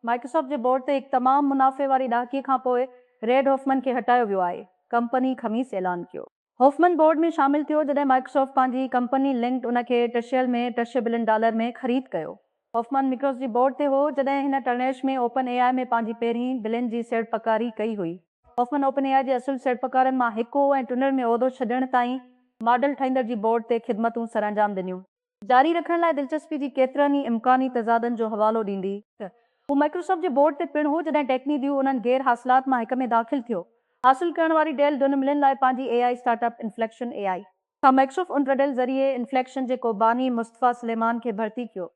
Microsoft जे board ते हिकु तमामु मुनाफ़े वारी ॾाकी खां पोइ रेड हॉफमन खे हटायो वियो आहे। कंपनी ख़मीस ऐलान कियो। हॉफमन बोर्ड में शामिल थियो जॾहिं माइक्रोसॉफ्ट पंहिंजी कंपनी लिंक्ड उन खे टशियल में $300 बिलियन में ख़रीद कयो। हॉफमन माइक्रोसॉफ्ट जी बोर्ड ते हो जॾहिं हिन टर्नेश में ओपन एआई में पंहिंजी पहिरीं बिलियन जी सेड़पकारी कई हुई। हॉफमन ओपन एआई जे असुल सेड़पकारनि मां हिकु हो ऐं टुनर में उहिदो छॾण ताईं मॉडल ठाहींदड़ जी बोर्ड ते ख़िदमतूं सरअंजाम ॾिनियूं। जारी रखण लाइ दिलचस्पी जी केतिरनि ई इम्कानी तज़ादनि जो हवालो ॾींदी त हू माइक्रोसॉफ्ट जे बोर्ड ते पिणु हो जॾहिं टेक्नी ड्यू उन्हनि गैर हासिलात मां हिक में दाख़िल थियो। हासिल करण वारी डेल 2 मिलियन लाइ पंहिंजी एआई स्टार्टअप इन्फ्लेक्शन एआई खां माइक्रोसॉफ्ट उन ज़रिए इन्फ्लेक्शन जे को बानी मुस्तफ़ा सुलेमान खे भर्ती कयो।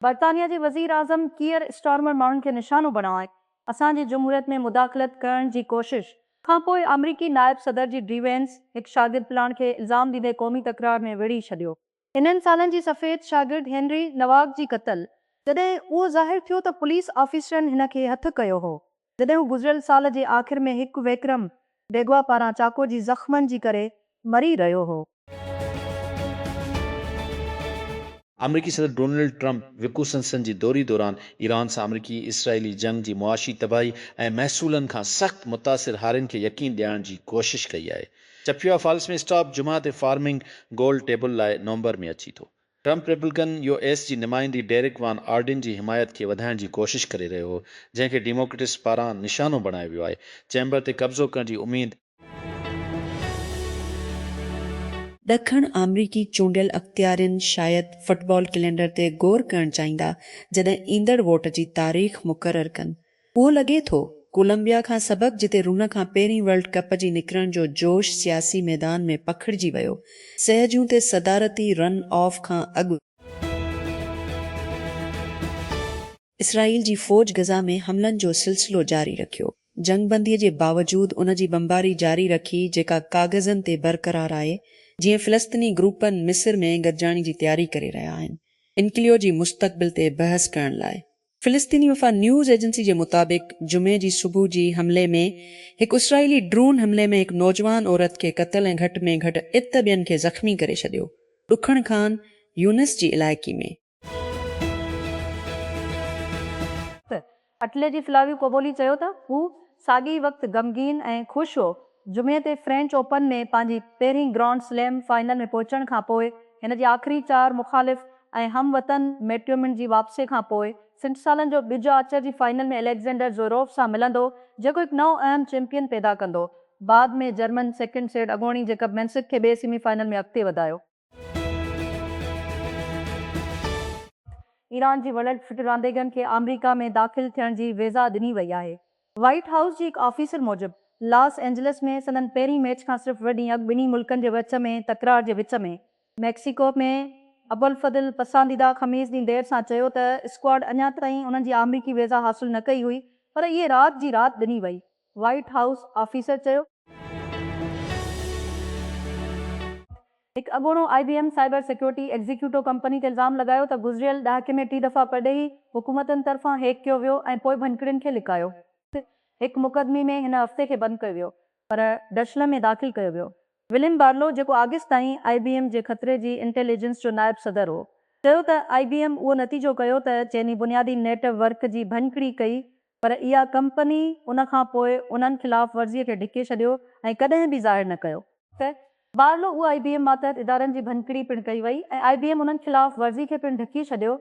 बरतानिया जे वज़ीर आज़म कीयर स्टारमर माण्हुनि खे निशानो बणाए असांजी जमहूरियत में मुदाख़लत करण जी कोशिश खां पोइ अमरीकी नायब सदर जी ड्रीवेंस हिकु शागिर्द प्लान खे इल्ज़ाम ॾींदे क़ौमी तकरार में विड़ी छॾियो। इन्हनि सालनि जी सफ़ेद शागिर्द हेनरी नवाग जी क़त्ल जॾहिं उहो ज़ाहिर थियो त पुलिस ऑफिसरनि हिन खे हथु कयो हो जॾहिं हू गुज़िरियल साल जे आख़िर में हिकु विक्रम डेगवा पारां चाको जी ज़ख़्मनि जी करे मरी रहियो हो। अमरीकी सदर डोनाल्ड ट्रंप विकू सनसन जी दौरी दौरान ईरान सां अमरीकी इसराइली जंग जी मुआशी तबाही ऐं महसूलनि खां सख़्त मुतासिर हारियुनि खे यकीन ॾियारण जी कोशिश कई आहे। चपिया फॉल्स में स्टॉप जुमा ते फार्मिंग गोल्ड टेबल लाइ नवंबर में अची थो। ट्रंप रिपब्लिकन यूएस जी नुमाइंदी डेरिक वान आर्डिन जी हिमायत खे वधाइण जी कोशिश करे रहियो हो, जंहिंखे डेमोक्रेट्स पारां निशानो बणायो वियो आहे। चैम्बर ते कब्ज़ो करण जी उमेद। ॾखण अमरीकी चूंडियल अख़्तियारनि शायदि फुटबॉल कैलेंडर ते गौर करणु चाहींदा जॾहिं ईंदड़ वोट जी तारीख़ मुक़ररु कनि। उहो लॻे थो कोलंबिया खां सबक़ जिते रुन खां पहिरीं वर्ल्ड कप जी निकिरण जो जोश सियासी मैदान में पखिड़िजी वियो। सहजूं ते सदारती रन ऑफ खां अॻु इसराइल जी फ़ौज गज़ा में हमलनि जो सिलसिलो जारी रखियो। जंगबंदीअ जे बावजूदि उन जी बमबारी जारी रखी जेका काग़ज़नि ते बरक़रार आहे, जीअं फ़िलिस्तीनी ग्रुपनि मिस्र में गॾिजाणी जी तयारी करे रहिया आहिनि। इनक्लियो जी मुस्तक़बिल ते बहस करण लाइ फ़िलिस्तीनी वफ़ा न्यूज़ एजेंसी जे मुताबिक़ जुमे जी सुबुह जी हमले में हिकु इसराइली ड्रोन हमले में हिकु नौजवान औरत खे क़त्ल ऐं घटि में घटि ॿियनि खे ज़ख़्मी करे छॾियो। ॾुखण खान यूनिस जी इलाइक़ी में अटले जी फिलावी कोबोली चयो त हू साॻी वक़्तु गमगीन ऐं ख़ुशि हो। जुमे ते फ्रेंच ओपन में पंहिंजी पहिरीं ग्रांड स्लैम फाइनल में पहुचण खां पोइ हिन जी आख़िरी 4 मुख़ालिफ़ ऐं हमवतन मैट्यूमिन जी वापसी खां पोइ 60 सालनि जो ॿिजो आचर जी फाइनल में अलेक्जेंडर ज़ोरोव सां मिलंदो, जेको हिकु नओं अहम चैंपियन पैदा कंदो। बाद में German second set अॻोणी Jacob Mensik खे ॿिए सेमीफाइनल में अॻिते वधायो। ईरान जी वॾनि फिट रांदीगरनि खे अमेरिका में दाख़िल थियण जी वीज़ा ॾिनी वई आहे। व्हाइट हाउस जी हिकु ऑफिसर मूजिबि लॉस एंजलिस में संदनि पहिरीं मैच खां सिर्फ़ु ॿ ॾींहं अॻु ॿिन्ही मुल्कनि जे विच में तकरार जे विच में मैक्सिको में अबुल फज़ल पसंदीदा ख़मीस ॾींहुं देर सां चयो त स्क्वाड अञा ताईं उन्हनि जी अमरीकी वीज़ा हासिल न कई हुई, पर इहे राति जी राति ॾिनी वई। व्हाइट हाउस ऑफिसर चयो हिकु अॻोणो IBM cyber security executive company ते इल्ज़ाम लॻायो त गुज़िरियल ॾहाके में 3 दफ़ा परॾेही हुकूमतनि तरफ़ां हैक कयो वियो ऐं पोइ भनकिड़ियुनि खे लिकायो। हिकु मुक़दमे में हिन हफ़्ते खे बंदि कयो वियो, पर डशल में दाख़िल कयो वियो। विलियम बार्लो, जेको अगस्त ताईं IBM जे ख़तरे जी इंटेलिजेंस जो नाइब सदर हो, चयो त IBM उहो नतीजो कयो त चइनी बुनियादी नेटवर्क जी भनकिड़ी कई, पर इहा कंपनी उन खां पोइ उन्हनि ख़िलाफ़ वर्ज़ीअ खे ढके छॾियो ऐं कॾहिं बि ज़ाहिर न कयो त बार्लो उहा IBM मातहत इदारनि जी भनकिड़ी पिणु कई वई ऐं IBM उन्हनि ख़िलाफ़ वर्ज़ी खे पिणु ढकी छॾियो।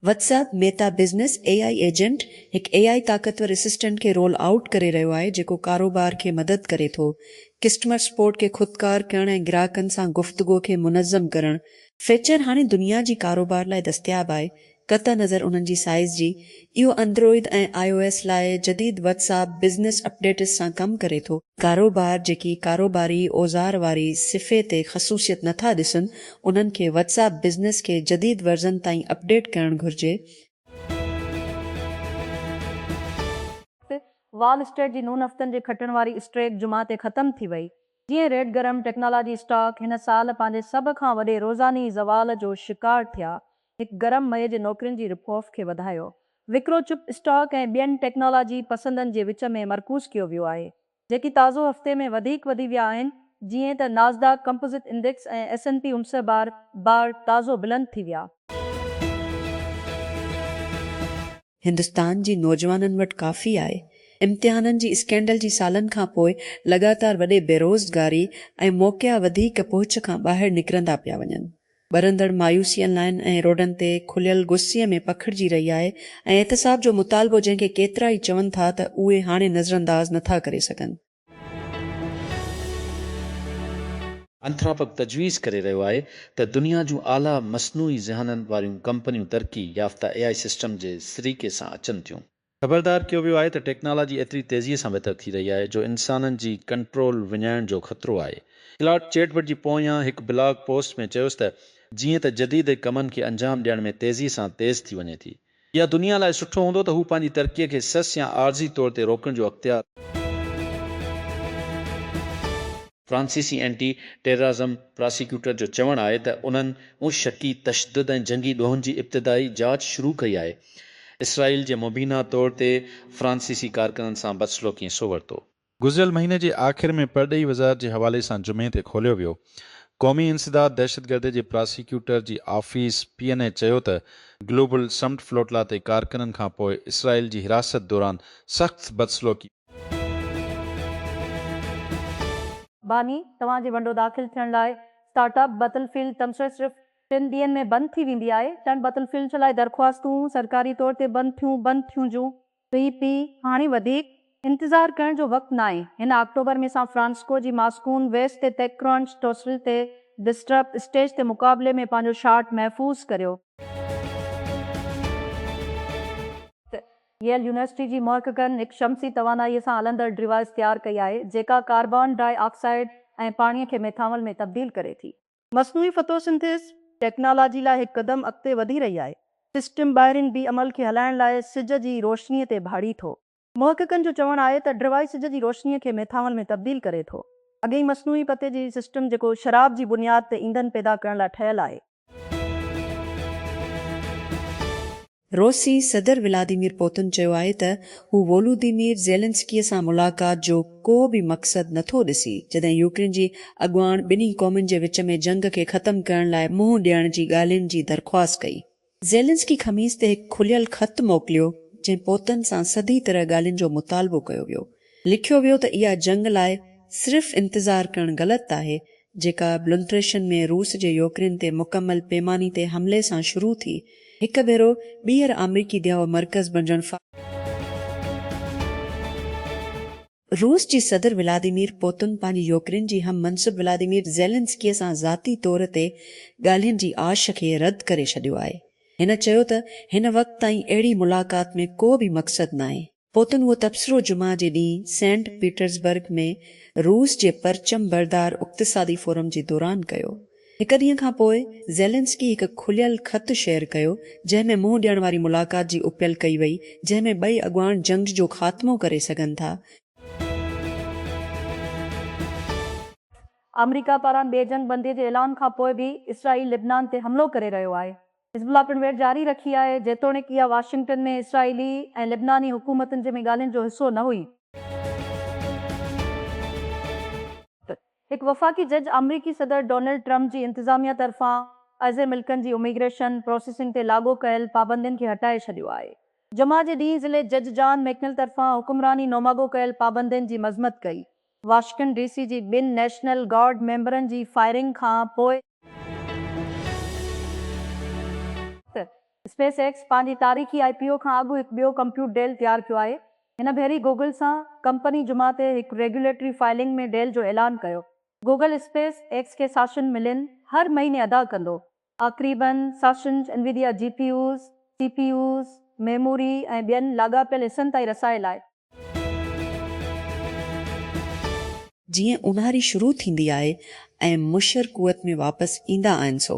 WhatsApp Meta business AI agent हिकु AI ताक़तवर असिस्टेंट खे रोल आउट करे रहियो आहे जेको कारोबार खे मदद करे थो कस्टमर सपोर्ट खे ख़ुदकार करण ऐं ग्राहकनि सां गुफ़्तगू खे मुनज़्ज़म करण। फीचर हाणे दुनिया जी कारोबार लाइ दस्तियाब आहे, क़त नज़र उन्हनि जी साइज़ जी। इहो एंड्रॉइड ऐं iOS लाइ जदीद WhatsApp बिज़नेस अपडेट्स सां कमु करे थो। कारोबार जेकी कारोबारी औज़ार वारी सिफ़े ते ख़सूसियत नथा ॾिसनि, उन्हनि खे WhatsApp बिज़नेस खे जदीद वर्ज़न ताईं अपडेट करणु घुर्जे। वॉल स्ट्रीट जी 9 हफ़्तनि जे खटण वारी स्ट्रेक जुमा ते ख़तमु थी वई। जीअं रेड गरम टेक्नोलॉजी स्टॉक हिन साल पंहिंजे सभ खां वॾे रोज़ानी ज़वाल जो शिकार थिया, हिकु गरम मई जे नौकरियुनि जी रिपोर्ट खे वधायो। विक्रो चुप स्टॉक ऐं ॿियनि टेक्नोलॉजी पसंदनि जे विच में मरकूज़ कयो वियो आहे, जेकी ताज़ो हफ़्ते में वधीक वधी विया आहिनि। जीअं त नाज़दाक कंपोज़िट इंडेक्स ऐं S&P 500 बार ताज़ो बुलंद थी विया। हिंदुस्तान जी नौजवाननि वटि काफ़ी आहे। इम्तिहाननि जी स्कैंडल जी सालनि खां पोइ लगातार वॾे बेरोज़गारी ऐं मौक़िया वधीक पहुच खां ॿाहिरि निकिरंदा पिया वञनि। ॿरंदड़ मायूसीअ लाइन ऐं रोडनि ते खुलियल गुस्सीअ में पखिड़िजी रही आहे ऐं एहतसाब जो मुतालबो जंहिंखे केतिरा ई चवनि था त उहे हाणे नज़रअंदाज़ नथा करे सघनि। अंथरापक तजवीज़ करे रहियो आहे त दुनिया जूं आला मसनूई ज़हननि वारियूं कंपनियूं तरक़ी याफ़्ता AI सिस्टम जे सरीके सां अचनि थियूं। ख़बरदार कयो वियो आहे त टेक्नोलॉजी एतिरी तेज़ीअ सां बहितर थी रही आहे जो इंसाननि जी कंट्रोल विञाइण जो ख़तरो आहे। क्लाउड चैटबॉट जी पोयां हिकु ब्लॉग पोस्ट में चयोसि त जीअं त जदीद कमनि खे अंजाम ॾियण में तेज़ी सां तेज़ थी वञे थी, इहा दुनिया लाइ सुठो हूंदो त हू पंहिंजी तरक़ीअ खे सस या आर्ज़ी तौर ते रोकण जो अख़्तियार। फ्रांसीसी एंटी टेररिज़म प्रोसिक्यूटर जो चवणु आहे त उन्हनि शकी तशदुद ऐं जंगी ॾोहनि जी इब्तिदाई जांच शुरू कई आहे। इसराइल जे मुबीना तौर ते फ्रांसीसी कारकुननि सां बदसलूकीअ सो वरितो। गुज़िरियल महीने जे आख़िर में परॾेही वज़ारत जे हवाले सां जुमे ते खोलियो वियो। क़ौमी इंसदाद दहशतगर्दी जे प्रोसिक्यूटर जी ऑफिस PNA चयो त ग्लोबल समट फ्लोटला ते कारकुननि खां पोइ इसराइल जी हिरासत दौरान सख़्त बदसलूकी। बानी तव्हांजे वंडो दाख़िल थियण लाइ स्टार्टअप बटलफील्ड तमसो सिर्फ़ 3 ॾींहनि में बंदि थी वेंदी आहे। टन बटलफील्ड जे लाइ दरख़्वास्तूं सरकारी तौर ते बंदि थियूं जूं हाणे वधीक इंतज़ारु करण जो वक़्तु न आहे। हिन अक्टूबर में सांन फ्रांसिस्को जी मास्कून वेस्ट ते टेक्रोंच टोस्टल ते डिस्टर्ब स्टेज ते मुक़ाबले में पंहिंजो शाट महफ़ूज़ करियो। येल यूनिवर्सिटी जी महक़क़नि हिकु शमसी तवानाईअ सां हलंदड़ डिवाइस तयारु कई आहे जेका कार्बन डाइऑक्साइड ऐं पाणीअ खे मेथानॉल में तब्दील करे थी। मसनूई फोटोसिंथेसिस टेक्नोलॉजी लाइ हिकु क़दम अॻिते वधी रही आहे। सिस्टम ॿाहिरिन ॿी अमल खे हलाइण लाइ सिज जी रोशनीअ ते भाड़ी थो। महक़क़नि जो चवणु आहे त डिवाइस सिज जी रोशनीअ खे मेथानॉल में तब्दील करे थो। अॻेई मसनूई पते जी सिस्टम जेको शराब जी बुनियाद ते ईंधन पैदा करण लाइ ठहियलु आहे। रूसी सदर व्लादिमीर पुतिन चयो आहे त हू वोलोदिमीर ज़ेलेंस्कीअ सां मुलाक़ात जो को बि मक़सदु नथो ॾिसी जॾहिं यूक्रेन जी अॻुवाण ॿिन्ही क़ौमुनि जे विच में जंग खे ख़तमु करण लाइ मुंहुं ॾियण जी ॻाल्हियुनि जी दरख़्वास्त कई। ज़ेलेंस्की ख़मीस ते हिकु खुलियल ख़त मोकिलियो जंहिं पुतिन सां सदी तरह ॻाल्हियुनि जो मुतालबो कयो वियो। लिखियो वियो त इहा जंग लाइ सिर्फ़ इंतज़ारु करणु ग़लति आहे जेका ब्लुंट्रेशन में रूस जे यूक्रेन ते मुकमल पैमानी ते हमले सां शुरू थी हिकु भेरो ॿीहर अमरीकी ॾियाव मर्कज़ बणजण। रूस जी सदर व्लादिमीर पुतिन पंहिंजी यूक्रेन जी हम मनसब व्लादिमीर ज़ेलेंस्कीअ सां ज़ाती तौर ते ॻाल्हियुनि जी आश खे रद्द करे छॾियो आहे। हिन चयो त हिन वक़्त ताईं अहिड़ी मुलाक़ात में को बि मक़सदु न आहे। पुतिन उहो तबसरो जुमा जे ॾींहुं सेंट पीटर्सबर्ग में रूस जे परचम बरदार इक़्तिसादी फोरम जे दौरान कयो। हिकु ॾींहं खां पोइ ज़ेलेंस्की हिकु खुलियल ख़त शेयर कयो जंहिं में मुंहुं ॾियण वारी मुलाक़ात जी अपील कई वई जंहिं में ॿई अॻुवाण जंग जो ख़ात्मो करे सघनि था। अमरीका पारां ॿिए जंग बंदी जे ऐलान खां पोइ बि इसराइल लिबनान ते हमलो करे रहियो आहे। हिज़बुल्लाह पिणवेट जारी रखी आहे जेतोणीकि इहा वाशिंगटन में इसराइली ऐं लिबनानी हुकूमतुनि जे में ॻाल्हियुनि जो हिसो न हुई। हिकु वफ़ाक़ी जज अमरीकी सदर डोनाल्ड ट्रंप जी इंतिज़ामिया तरफ़ां अज़े मुल्कनि जी इमिग्रेशन प्रोसेसिंग ते लागू कयल पाबंदियुनि खे हटाए छॾियो आहे। जुमा जे ॾींहुं ज़िले जज जॉन मैकनेल तरफ़ां हुकुमरानी नोमागो कयल पाबंदियुनि जी मज़म्मत कई। वाशिंगटन DC जी 2 नेशनल गार्ड मेंबरनि जी फायरिंग खां पोइ स्पेस एक्स पंहिंजी तारीख़ी IPO खां अॻु हिकु ॿियो कंप्यूट डेल तयारु कयो आहे। हिन भेरी गूगल सां कंपनी जुमा ते हिकु रेगुलेटरी फाइलिंग में डेल जो ऐलान कयो। गूगल स्पेस एक्स खे $7 मिलियन हर महीने अदा कंदो। तक़रीबन $7 NVIDIA GPUs, CPUs, मेमोरी ऐं ॿियनि लाॻापियल हिसनि ताईं रसाइल आहे। जीअं ऊन्हारी शुरू थींदी आहे ऐं मुशर कुवत में वापसि ईंदा आहिनि सो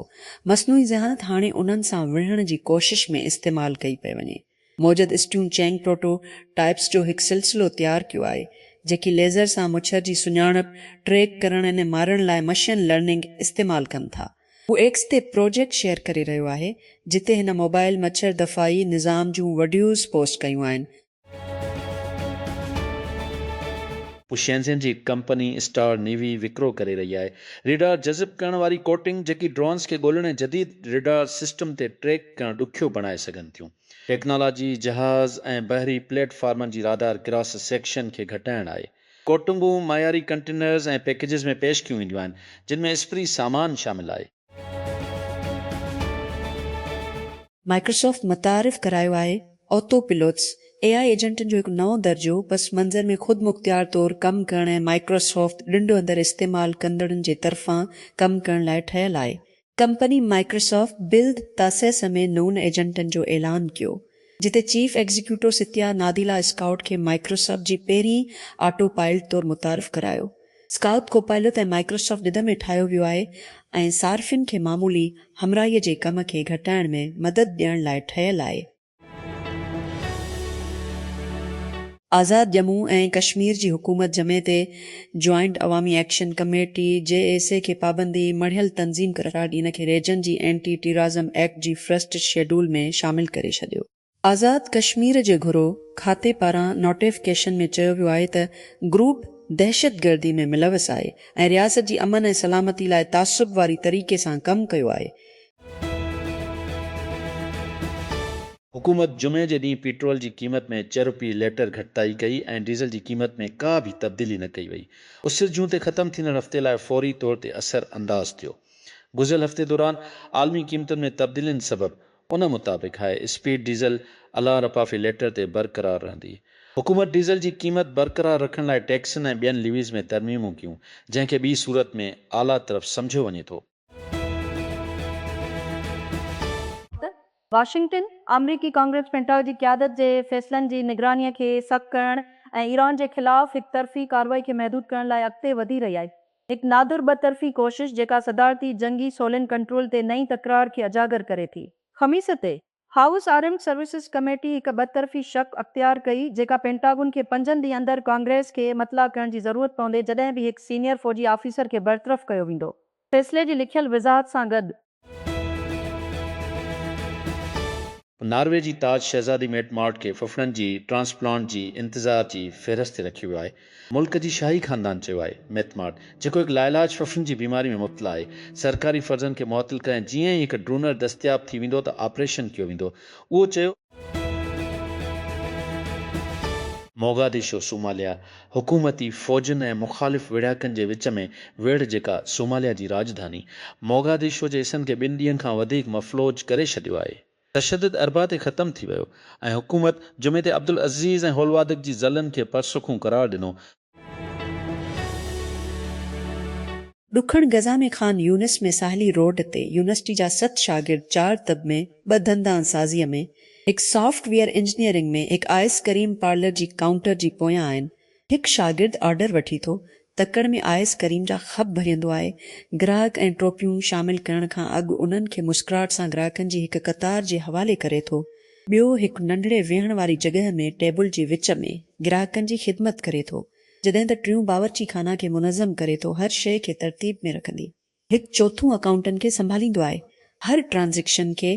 मसनूई ज़हानत हाणे उन्हनि सां विढ़ण जी कोशिश में इस्तेमालु कई पई वञे। मौजूद स्ट्यून चैंग प्रोटोटाइप्स जो हिकु सिलसिलो तयारु कयो आहे जेकी लेज़र सां मुछर जी सुञाणप ट्रैक करण ऐं मारण लाइ मशीन लर्निंग इस्तेमालु कनि था। हू एक्स ते प्रोजेक्ट शेयर करे रहियो आहे जिते हिन मोबाइल मच्छर दफ़ाई निज़ाम जूं वीडियोज़ पोस्ट कयूं आहिनि। पुशेंजन जी कंपनी स्टार नेवी विक्रो करे रही आहे। रेडार जज़ब करण वारी कोटिंग जेकी ड्रोन्स खे ॻोल्हण जदीद रेडार सिस्टम ते ट्रैक करण ॾुखियो बणाए सघनि थियूं। टेक्नोलॉजी जहाज़ ऐं बहरी प्लेटफॉर्मनि जी राडार क्रॉस सेक्शन खे घटाइण आहे। कोटिंगूं मायारी कंटेनर्स ऐं पैकेजिस में पेश कयूं वेंदियूं आहिनि, जिन में स्प्री सामान शामिल आहे। माइक्रोसॉफ्ट मुतारिफ़ करायो आहे ऑटो पिलोट्स AI एजेंटनि जो हिकु नओं दर्जो पस मंज़र में ख़ुदि मुख़्तियार तौरु कमु करण ऐं माइक्रोसॉफ्ट ॾंडो अंदरि इस्तेमालु कंदड़नि जे तरफ़ां कमु करण लाइ ठहियल आहे। कंपनी माइक्रोसॉफ्ट बिल्ड तासेस में नून एजेंटनि जो ऐलान कयो, जिते चीफ एग्ज़ीक्यूटिव सितिया नादिला स्काउट खे माइक्रोसॉफ्ट जी पहिरीं ऑटो पायलट तौरु मुतारिफ़ करायो। स्काउट कोपायलट ऐं माइक्रोसॉफ्ट ॾिद में ठाहियो वियो आहे ऐं सार्फ़िन खे मामूली हमराहीअ जे कम खे घटाइण में मदद ॾियण लाइ ठहियल आहे। आज़ाद जम्मू ऐं कश्मीर जी हुकूमत जमे ते जॉइंट अवामी एक्शन कमेटी JSA खे पाबंदी मढ़ियल तंज़ीम करार ॾी खे रेजन जी एंटी टेररिज़म एक्ट जी फर्स्ट शेड्यूल में शामिल करे छॾियो। आज़ाद कश्मीर जे घुरो खाते पारां नोटिफिकेशन में चयो वियो आहे त ग्रुप दहशतगर्दी में मुलविस आहे ऐं रियासत जी अमन ऐं सलामती लाइ तासुब वारी तरीक़े सां कमु कयो आहे। हुकूमत जुमे जे ॾींहुं पेट्रोल जी क़ीमत में ₹4 लीटर घटिताई कई ऐं डीज़ल जी क़ीमत में का बि तब्दीली न कई वई। उसिरि जून ते ख़तमु थींदड़ हफ़्ते लाइ फौरी तौर ते असर अंदाज़ थियो। गुज़िरियल हफ़्ते दौरान आलमी क़ीमतुनि में तब्दीलियुनि सबबि उन मुताबिक़ हाई स्पीड डीज़ल अला रपा फ़ी लीटर ते बरक़रार रहंदी। हुकूमत डीज़ल जी क़ीमत बरक़रार रखण लाइ टैक्सनि ऐं ॿियनि लीवीज़ में तरमीमूं कयूं, जंहिंखे ॿी सूरत में आला तरफ़ सम्झियो वञे थो। वाशिंगटन अमरीकी कांग्रेस पेंटाग जी क़यादत जे फ़ैसिलनि जी निगरानीअ खे सख़्तु करण ऐं ईरान जे ख़िलाफ़ हिकु तरफ़ी कार्रवाई खे महदूद करण लाइ अॻिते वधी रही आहे। हिकु नादिर ॿतरफ़ी कोशिश जेका सदारती जंगी सोलन कंट्रोल ते नई तकरार खे अजागर करे थी। ख़मीस ते हाउस आर्म्ड सर्विसिज कमेटी हिकु ॿतरफ़ी शक अख़्तियार कई जेका पेंटागन खे 5 ॾींहं अंदरि कांग्रेस खे मतला करण जी ज़रूरत पवंदे जॾहिं बि हिकु सीनियर फ़ौजी ऑफिसर खे बरतरफ़ कयो वेंदो। फ़ैसिले जी लिखियल वज़ाहत सां गॾु नॉर्वे जी ताज शहज़ादी मेट मार्ट खे फुफड़नि जी ट्रांसप्लांट जी इंतज़ार जी फ़हिरिस्त ते रखियो वियो आहे। मुल्क जी शाही ख़ानदान चयो आहे मेट मार्ट, जेको हिकु लाइलाज फुफड़नि जी बीमारी में मुब्तला आहे, सरकारी फ़र्ज़नि खे मुअत्तल करण जीअं ई हिकु ड्रोनर दस्तियाब थी वेंदो त ऑपरेशन कयो वेंदो। उहो चयो मोगादिशो सोमालिया हुकूमती फ़ौजनि ऐं मुख़ालिफ़ विढ़ाकनि जे विच में वेढ़ जेका सोमालिया जी राजधानी मोगादिशो जे हिसनि खे 2 ॾींहंनि खां वधीक मफ़लूज करे छॾियो आहे। तशदद अरबा ते ख़तमु थी वियो ऐं हुकूमत जुमे ते अब्दुल अज़ीज़ ऐं होलवादिक जी ज़लनि खे परसुखूं करार ॾिनो। ॾुखण गज़ा में ख़ान यूनिस में साहिली रोड ते यूनिवर्सिटी जा 7 शागिर्द 4 तब में 2 धंधा साज़ीअ में हिकु सॉफ्टवेयर इंजीनियरिंग में हिकु आइसक्रीम पार्लर जी काउंटर जी पोयां आहिनि। हिकु शागिर्द ऑर्डर वठी थो, तकड़ में आइसक्रीम जा ख़प भरियंदो आहे। ग्राहक ऐं टोपियूं शामिल करण खां अॻु उन्हनि खे मुस्कुराहट सां ग्राहकनि जी हिकु कतार जे हवाले करे थो। ॿियो हिकु नंढड़े वेहण वारी जॻह में टेबल जे विच में ग्राहकनि जी ख़िदमत करे थो, जॾहिं त टियों बावर्ची खाना खे मुनज़म करे थो, हर शइ खे तरतीब में रखंदी। हिकु चौथों अकाउंटेंट खे संभालींदो आहे, हर ट्रांज़ेक्शन खे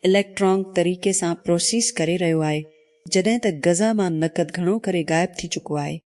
इलेक्ट्रॉनिक तरीक़े सां प्रोसेस करे रहियो आहे, जॾहिं त गज़ा मां नक़द घणो करे ग़ाइब थी चुको आहे।